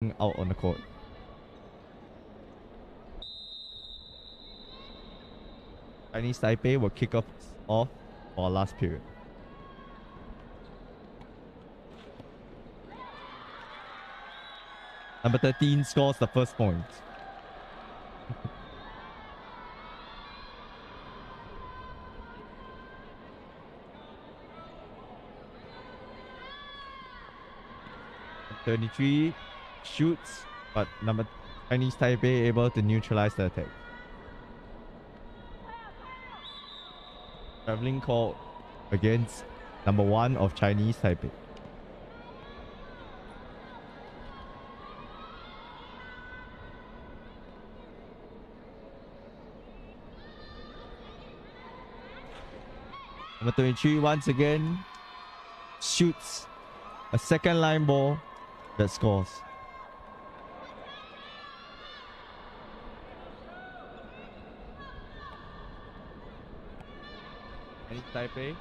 out on the court. Chinese Taipei will kick off for our last period. Number 13 scores the first point. Number 33 shoots, but Chinese Taipei able to neutralize the attack. Traveling call against number 1 of Chinese Taipei. Number 23 once again shoots a second line ball that scores. Chinese Taipei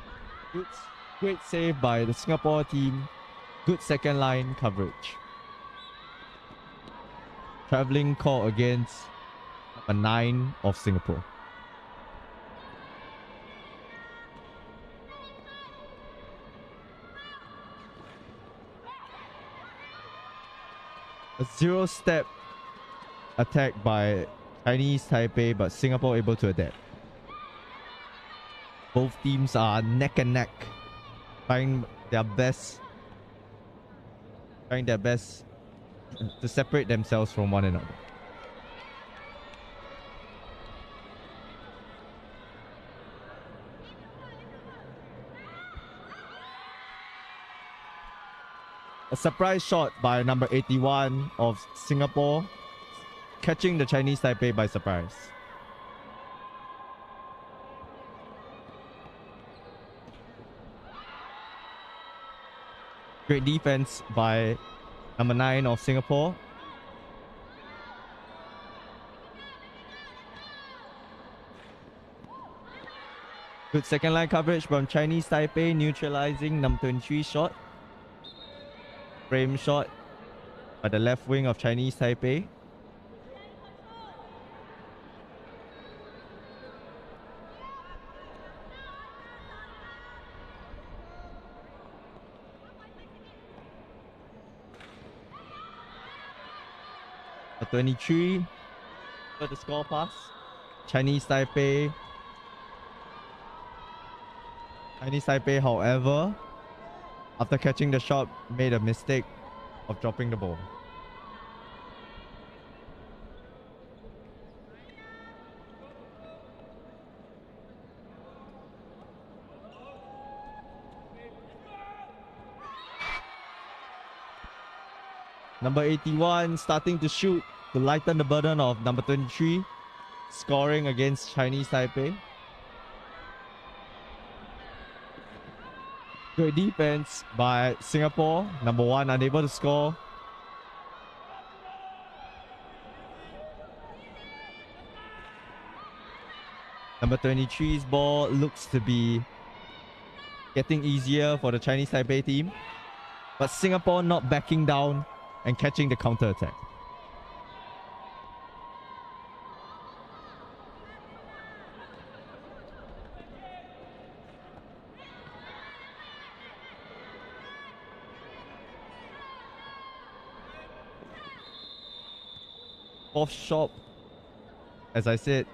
shoots. Great save by the Singapore team. Good second line coverage. Traveling call against number 9 of Singapore. A zero-step attack by Chinese Taipei, but Singapore able to adapt. Both teams are neck and neck, trying their best to separate themselves from one another. A surprise shot by number 81 of Singapore, catching the Chinese Taipei by surprise. Great defense by number 9 of Singapore. Good second line coverage from Chinese Taipei, neutralizing number 23 shot. Frame shot by the left wing of Chinese Taipei. A 23 for the score pass. Chinese Taipei, however, after catching the shot, made a mistake of dropping the ball. Number 81 starting to shoot to lighten the burden of number 23, scoring against Chinese Taipei. Good defense by Singapore. Number 1 unable to score. Number 23's ball looks to be getting easier for the Chinese Taipei team, but Singapore not backing down and catching the counter attack. Fourth shot, as I said,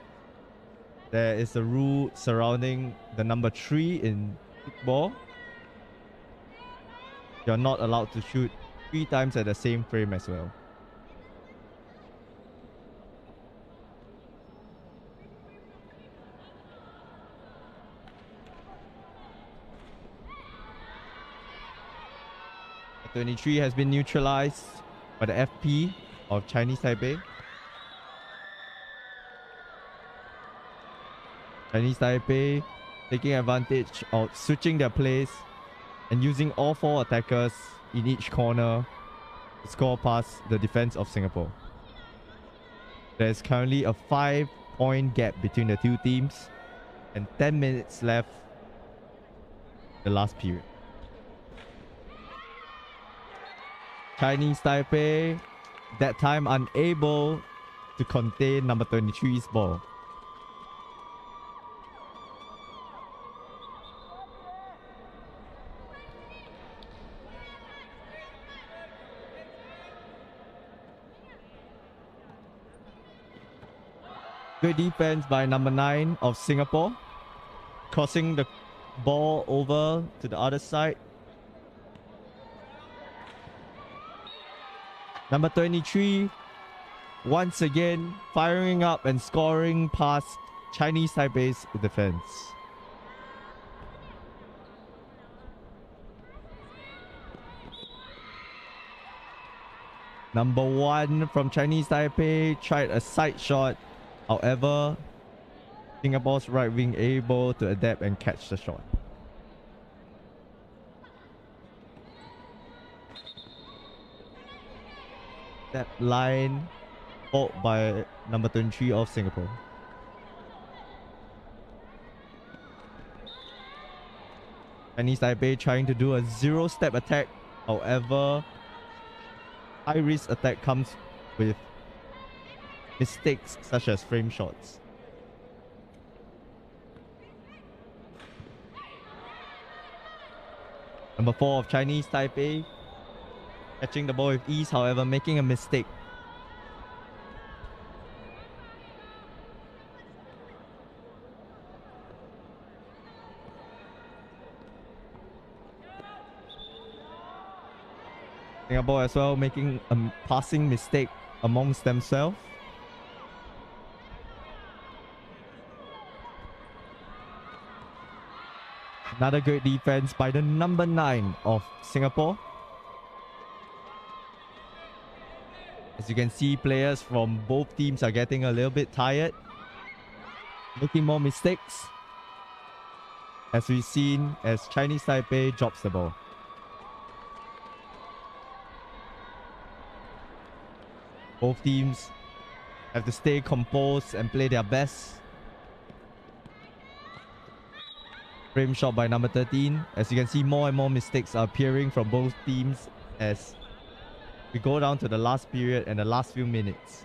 there is a rule surrounding the number 3 in football. You're not allowed to shoot 3 times at the same frame as well. The 23 has been neutralized by the FP of Chinese Taipei. Chinese Taipei taking advantage of switching their plays and using all 4 attackers in each corner to score past the defense of Singapore. There's currently a 5-point gap between the two teams and 10 minutes left the last period. Chinese Taipei That time unable to contain number 23's ball. Good defense by number 9 of Singapore, crossing the ball over to the other side. Number 23 once again firing up and scoring past Chinese Taipei's defense. Number 1 from Chinese Taipei tried a side shot. However, Singapore's right wing able to adapt and catch the shot. That line fought by number 23 of Singapore. Chinese Taipei trying to do a zero-step attack. However, high-risk attack comes with mistakes such as frame shots. Number 4 of Chinese Taipei catching the ball with ease, however making a mistake. Singapore as well making a passing mistake amongst themselves. Another great defense by the number 9 of Singapore. As you can see, players from both teams are getting a little bit tired, making more mistakes, as we've seen as Chinese Taipei drops the ball. Both teams have to stay composed and play their best. Frame shot by number 13. As you can see, more and more mistakes are appearing from both teams as we go down to the last period and the last few minutes.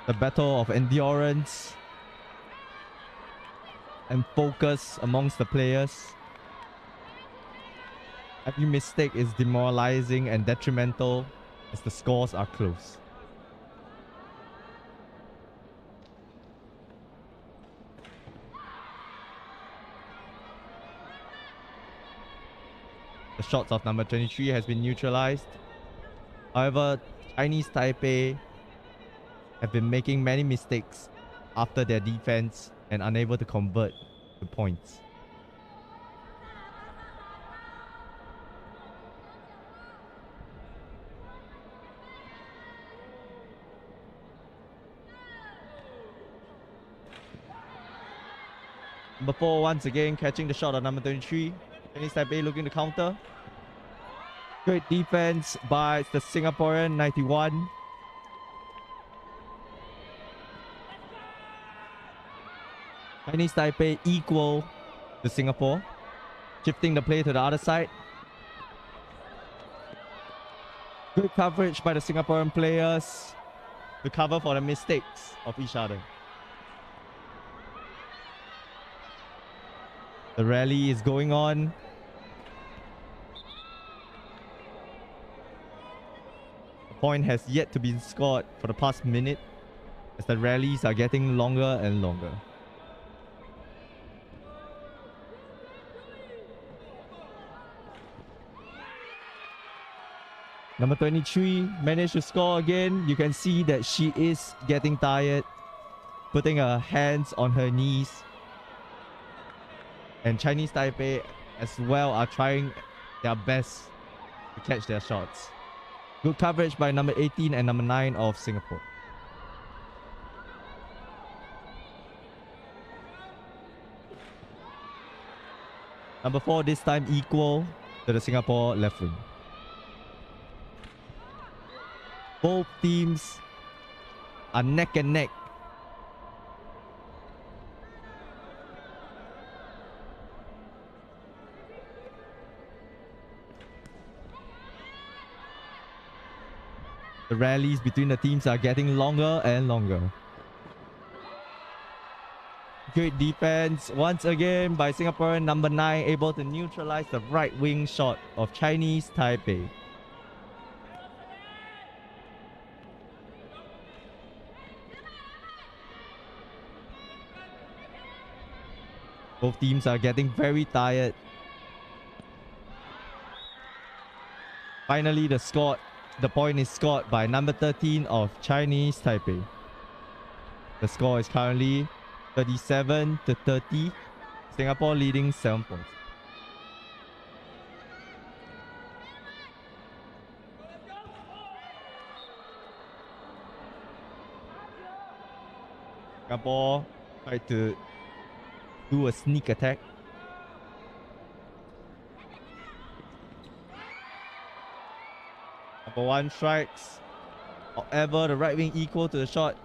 The battle of endurance and focus amongst the players. Every mistake is demoralizing and detrimental as the scores are close. The shots of number 23 has been neutralized. However, Chinese Taipei have been making many mistakes after their defense and unable to convert the points. Number 4 once again catching the shot of number 23. Chinese Taipei looking to counter. Great defense by the Singaporean 91. Chinese Taipei equal to Singapore. Shifting the play to the other side. Good coverage by the Singaporean players to cover for the mistakes of each other. The rally is going on. The point has yet to be scored for the past minute as the rallies are getting longer and longer. Number 23 managed to score again. You can see that she is getting tired, putting her hands on her knees. And Chinese Taipei as well are trying their best to catch their shots. Good coverage by number 18 and number 9 of Singapore. Number 4 this time equal to the Singapore left wing. Both teams are neck and neck The rallies between the teams are getting longer and longer. Great defense once again by Singaporean number 9, able to neutralize the right wing shot of Chinese Taipei. Both teams are getting very tired. Finally, the point is scored by number 13 of Chinese Taipei. The score is currently 37-30. Singapore leading 7 points. Singapore tried to do a sneak attack. Number 1 strikes. However, the right wing equal to the shot.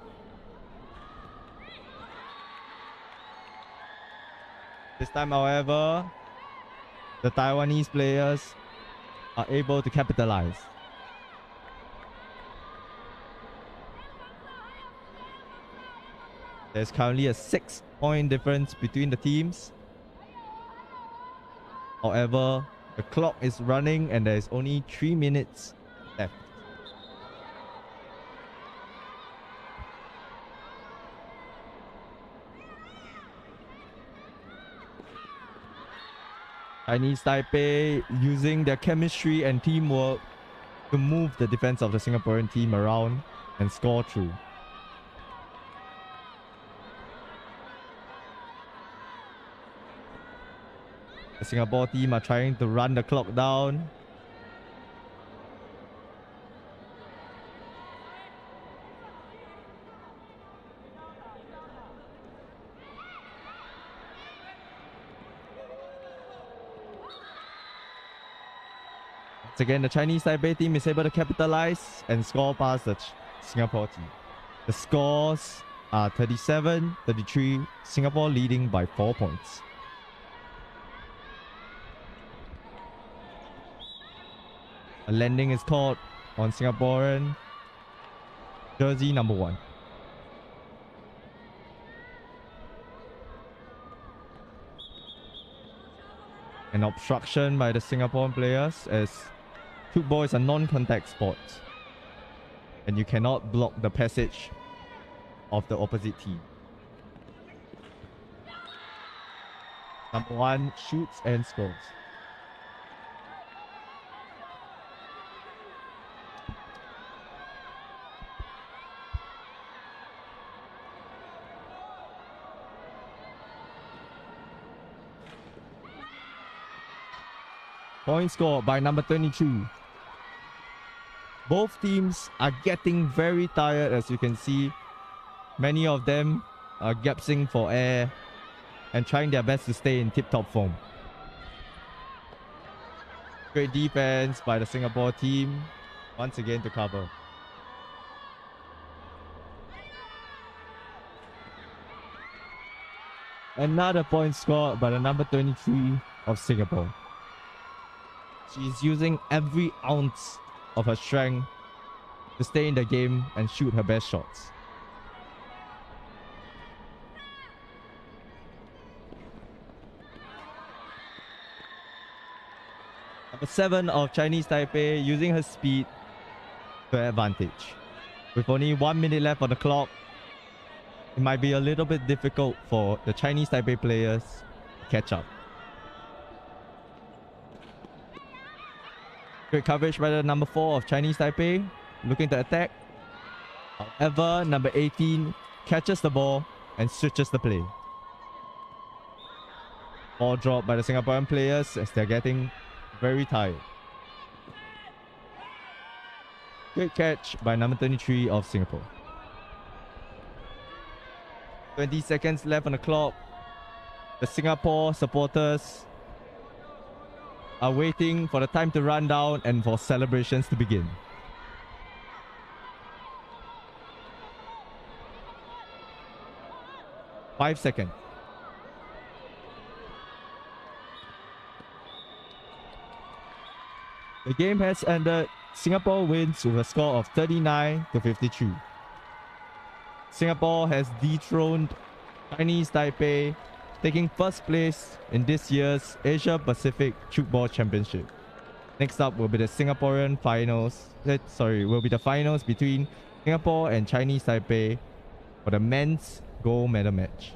This time, however, the Taiwanese players are able to capitalize. There's currently a 6-point difference between the teams. However, the clock is running and there's only 3 minutes left. Chinese Taipei using their chemistry and teamwork to move the defense of the Singaporean team around and score through. The Singapore team are trying to run the clock down. Once again, the Chinese Taipei team is able to capitalize and score past the Singapore team. The scores are 37-33, Singapore leading by 4 points. A landing is called on Singaporean jersey number 1. An obstruction by the Singaporean players, as football is a non-contact sport and you cannot block the passage of the opposite team. Number 1 shoots and scores. Point score by number 22. Both teams are getting very tired, as you can see. Many of them are gasping for air and trying their best to stay in tip-top form. Great defense by the Singapore team, once again to cover. Another point scored by the number 23 of Singapore. She's using every ounce of her strength to stay in the game and shoot her best shots. Number 7 of Chinese Taipei using her speed to her advantage. With only 1 minute left on the clock, it might be a little bit difficult for the Chinese Taipei players to catch up. Great coverage by the number 4 of Chinese Taipei, looking to attack. However, number 18 catches the ball and switches the play. Ball dropped by the Singaporean players as they're getting very tired. Great catch by number 23 of Singapore. 20 seconds left on the clock. The Singapore supporters are waiting for the time to run down and for celebrations to begin. Five seconds. The game has ended Singapore wins with a score of 39-53. Singapore has dethroned Chinese Taipei, taking first place in this year's Asia Pacific Tchoukball Championship. Next up will be the Singaporean finals. Will be the finals between Singapore and Chinese Taipei for the men's gold medal match.